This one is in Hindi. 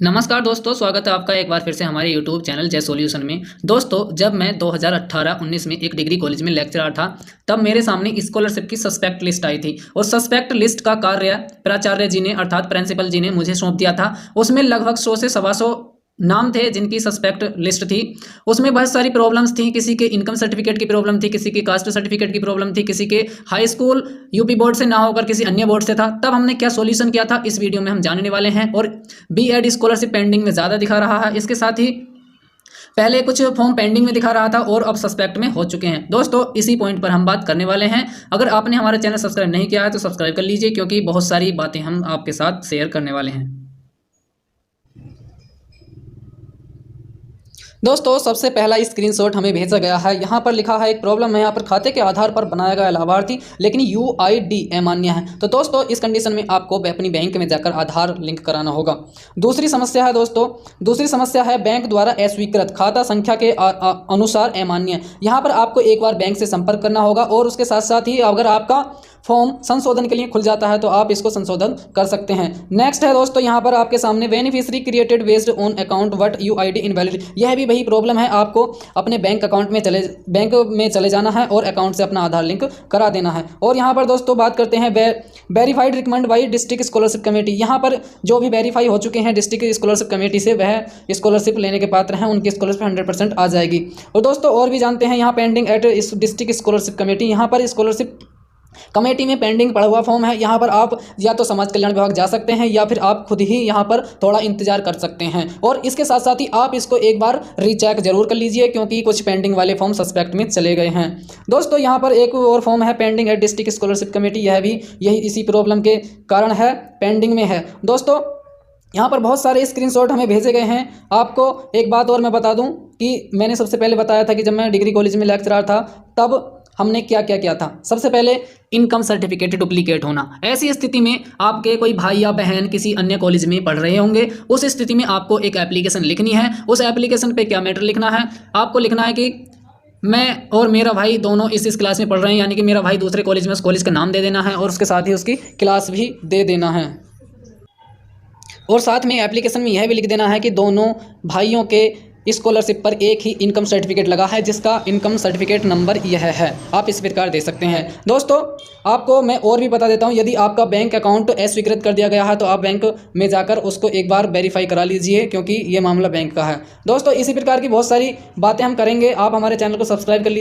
नमस्कार दोस्तों, स्वागत है आपका एक बार फिर से हमारे YouTube चैनल जय सॉल्यूशन में। दोस्तों, जब मैं 2018-19 में एक डिग्री कॉलेज में लेक्चरर था, तब मेरे सामने स्कॉलरशिप की सस्पेक्ट लिस्ट आई थी और सस्पेक्ट लिस्ट का कार्य प्राचार्य जी ने अर्थात प्रिंसिपल जी ने मुझे सौंप दिया था। उसमें लगभग 100 से सवा 100 नाम थे जिनकी सस्पेक्ट लिस्ट थी। उसमें बहुत सारी प्रॉब्लम्स थी, किसी के इनकम सर्टिफिकेट की प्रॉब्लम थी, किसी के कास्ट सर्टिफिकेट की प्रॉब्लम थी, किसी के हाई स्कूल यूपी बोर्ड से ना होकर किसी अन्य बोर्ड से था। तब हमने क्या सॉल्यूशन किया था, इस वीडियो में हम जानने वाले हैं। और बीएड स्कॉलरशिप पेंडिंग में ज़्यादा दिखा रहा है, इसके साथ ही पहले कुछ फॉर्म पेंडिंग में दिखा रहा था और अब सस्पेक्ट में हो चुके हैं। दोस्तों, इसी पॉइंट पर हम बात करने वाले हैं। अगर आपने हमारा चैनल सब्सक्राइब नहीं किया है तो सब्सक्राइब कर लीजिए, क्योंकि बहुत सारी बातें हम आपके साथ शेयर करने वाले हैं। दोस्तों, सबसे पहला स्क्रीनशॉट हमें भेजा गया है। यहाँ पर लिखा है एक प्रॉब्लम है, यहाँ पर खाते के आधार पर बनाया गया लाभार्थी लेकिन UID अमान्य है। तो दोस्तों, इस कंडीशन में आपको अपनी बैंक में जाकर आधार लिंक कराना होगा। दूसरी समस्या है दोस्तों, दूसरी समस्या है बैंक द्वारा अस्वीकृत खाता संख्या के अनुसार अमान्य। यहाँ पर आपको एक बार बैंक से संपर्क करना होगा और उसके साथ साथ ही अगर आपका फॉर्म संशोधन के लिए खुल जाता है तो आप इसको संशोधन कर सकते हैं। नेक्स्ट है दोस्तों, यहाँ पर आपके सामने beneficiary created based on account but UID invalid. यह भी वही प्रॉब्लम है, आपको अपने बैंक अकाउंट में चले जाना है और अकाउंट से अपना आधार लिंक करा देना है। और यहाँ पर दोस्तों बात करते हैं verified recommend by district scholarship committee. यहाँ पर जो भी वेरीफाई हो चुके हैं डिस्ट्रिक्ट स्कॉलरशिप कमेटी से, वह स्कॉलरशिप लेने के पात्र हैं, उनकी स्कॉलरशिप 100% आ जाएगी। और दोस्तों और भी जानते हैं यहाँ pending at district scholarship committee. यहाँ पर स्कॉलरशिप कमेटी में पेंडिंग पड़ा हुआ फॉर्म है। यहाँ पर आप या तो समाज कल्याण विभाग जा सकते हैं या फिर आप खुद ही यहाँ पर थोड़ा इंतजार कर सकते हैं। और इसके साथ साथ ही आप इसको एक बार रीचेक जरूर कर लीजिए, क्योंकि कुछ पेंडिंग वाले फॉर्म सस्पेक्ट में चले गए हैं। दोस्तों, यहाँ पर एक और फॉर्म है pending at district scholarship committee, यह भी यही इसी प्रॉब्लम के कारण है, पेंडिंग में है। दोस्तों, यहाँ पर बहुत सारे स्क्रीनशॉट हमें भेजे गए हैं। आपको एक बात और मैं बता दूं कि मैंने सबसे पहले बताया था कि जब मैं डिग्री कॉलेज में लेक्चरर था तब हमने क्या क्या किया था। सबसे पहले इनकम सर्टिफिकेट डुप्लीकेट होना। ऐसी स्थिति में आपके कोई भाई या बहन किसी अन्य कॉलेज में पढ़ रहे होंगे, उस स्थिति में आपको एक एप्लीकेशन लिखनी है। उस एप्लीकेशन पे क्या मैटर लिखना है, आपको लिखना है कि मैं और मेरा भाई दोनों इस क्लास में पढ़ रहे हैं, यानी कि मेरा भाई दूसरे कॉलेज में उस कॉलेज का नाम दे देना है और उसके साथ ही उसकी क्लास भी दे देना है। और साथ में एप्लीकेशन में यह भी लिख देना है कि दोनों भाइयों के स्कॉलरशिप पर एक ही इनकम सर्टिफिकेट लगा है, जिसका इनकम सर्टिफिकेट नंबर यह है। आप इस प्रकार दे सकते हैं। दोस्तों, आपको मैं और भी बता देता हूं, यदि आपका बैंक अकाउंट अस्वीकृत कर दिया गया है तो आप बैंक में जाकर उसको एक बार वेरीफाई करा लीजिए, क्योंकि ये मामला बैंक का है। दोस्तों, इसी प्रकार की बहुत सारी बातें हम करेंगे। आप हमारे चैनल को सब्सक्राइब कर लीजिए।